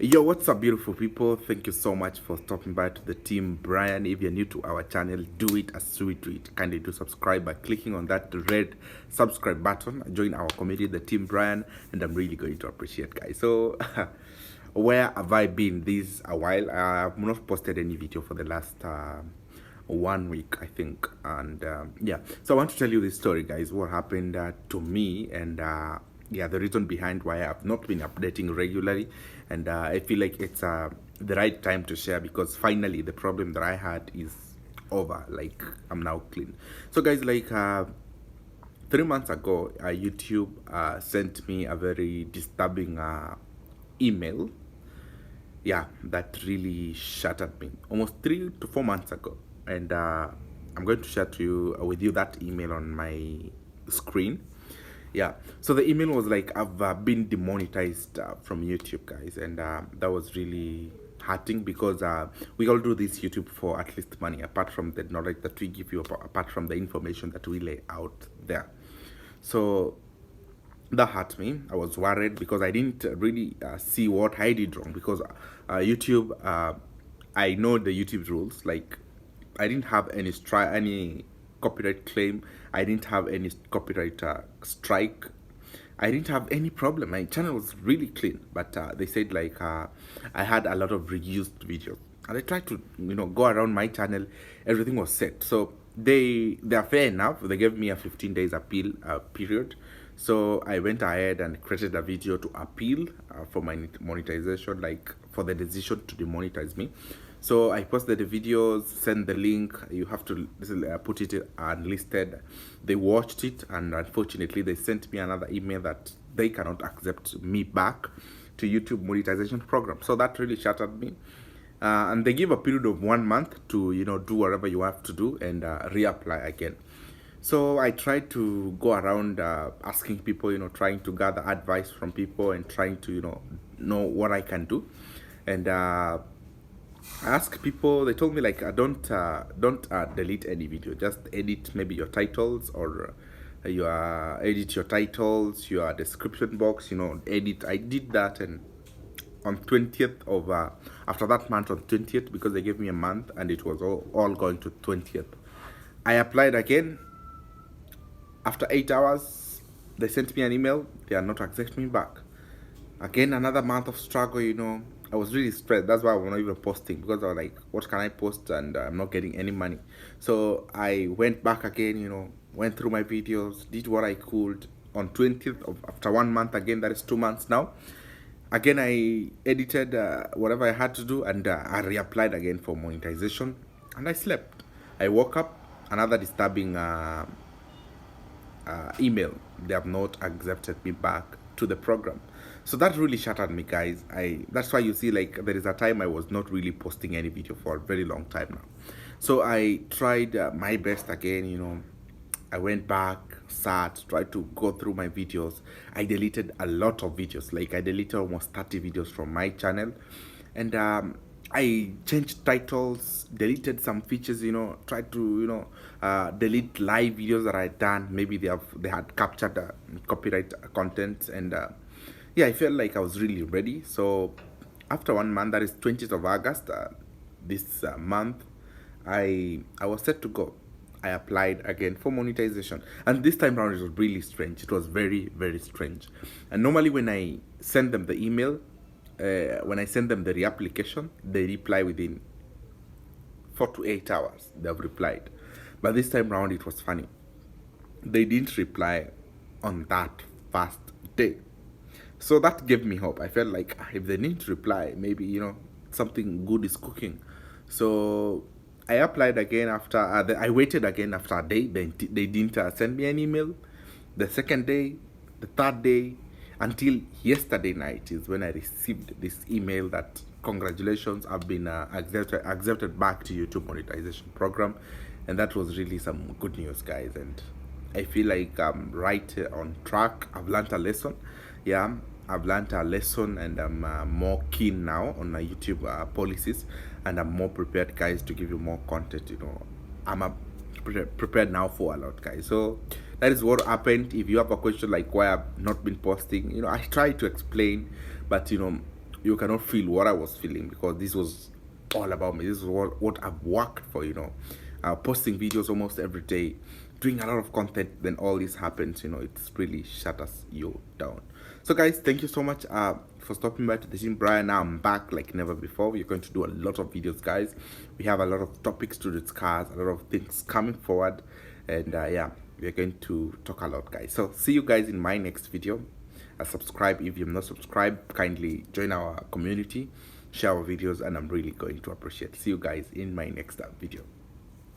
Yo, what's up, beautiful people? Thank you so much for stopping by to the team Brian. If you're new to our channel, do it as we do it. Kindly do subscribe by clicking on that red subscribe button. Join our community, the team Brian, and I'm really going to appreciate, guys. So, where have I been this a while? I've not posted any video for the last 1 week, I think, and yeah. So I want to tell you this story, guys. What happened to me, and yeah, the reason behind why I've not been updating regularly, and I feel like it's the right time to share because finally the problem that I had is over. Like, I'm now clean. So, guys, like 3 months ago, YouTube sent me a very disturbing email. Yeah, that really shattered me almost 3 to 4 months ago, and I'm going to share to you with you that email on my screen. Yeah, so the email was like, I've been demonetized from YouTube, guys, and that was really hurting because we all do this YouTube for at least money, apart from the knowledge that we give you, apart from the information that we lay out there. So that hurt me. I was worried because I didn't really see what I did wrong because YouTube, I know the YouTube rules. Like, I didn't have any copyright claim. I didn't have any copyright strike. I didn't have any problem. My channel was really clean, but they said like I had a lot of reused videos, and I tried to go around my channel. Everything was set, so they're fair enough. They gave me a 15 days appeal period. So I went ahead and created a video to appeal for my monetization, like for the decision to demonetize me. So I posted the videos, sent the link. You have to put it unlisted. They watched it, and unfortunately, they sent me another email that they cannot accept me back to YouTube monetization program. So that really shattered me. And they give a period of 1 month to do whatever you have to do and reapply again. So I tried to go around asking people, trying to gather advice from people and trying to know what I can do. And I asked people. They told me like don't delete any video, just edit maybe your titles or edit your titles, your description box, edit. I did that, and on 20th of after that month, on 20th, because they gave me a month and it was all going to 20th, I applied again. After 8 hours, they sent me an email. They are not accepting me back. Again, another month of struggle, I was really stressed. That's why I was not even posting, because I was like, what can I post? And I'm not getting any money. So I went back again, went through my videos, did what I could. On 20th of after 1 month, again, that is 2 months now. Again, I edited whatever I had to do, and I reapplied again for monetization, and I slept. I woke up, another disturbing email. They have not accepted me back to the program. So that really shattered me, guys. That's why you see, like, there is a time I was not really posting any video for a very long time now. So I tried my best again. I went back, sat, tried to go through my videos. I deleted a lot of videos. Like, I deleted almost 30 videos from my channel, and I changed titles, deleted some features, tried to, delete live videos that I had done. Maybe they had captured copyright content, and yeah, I felt like I was really ready. So after 1 month, that is 20th of August, this month, I was set to go. I applied again for monetization, and this time around it was really strange. It was very, very strange. And normally when I send them the email, when I send them the reapplication, they reply within 4 to 8 hours. They have replied, but this time around it was funny. They didn't reply on that first day, so that gave me hope. I felt like if they didn't reply, maybe something good is cooking. So I applied again after I waited again after a day. They didn't send me an email. The second day, the third day, until yesterday night is when I received this email that congratulations, I've been accepted back to YouTube monetization program. And that was really some good news, guys. And I feel like I'm right on track. I've learned a lesson. Yeah, I've learned a lesson, and I'm more keen now on my YouTube policies, and I'm more prepared, guys, to give you more content. I'm prepared now for a lot, guys. So that is what happened. If you have a question like why I've not been posting, I try to explain, but you cannot feel what I was feeling, because this was all about me. This is what I've worked for, posting videos almost every day, doing a lot of content. Then all this happens, it's really shutters you down. So guys, thank you so much for stopping by to the team Brian. Now I'm back like never before. We're going to do a lot of videos, guys. We have a lot of topics to discuss, a lot of things coming forward, and yeah, we're going to talk a lot, guys. So see you guys in my next video. Subscribe if you're not subscribed. Kindly join our community, share our videos, and I'm really going to appreciate. See you guys in my next video.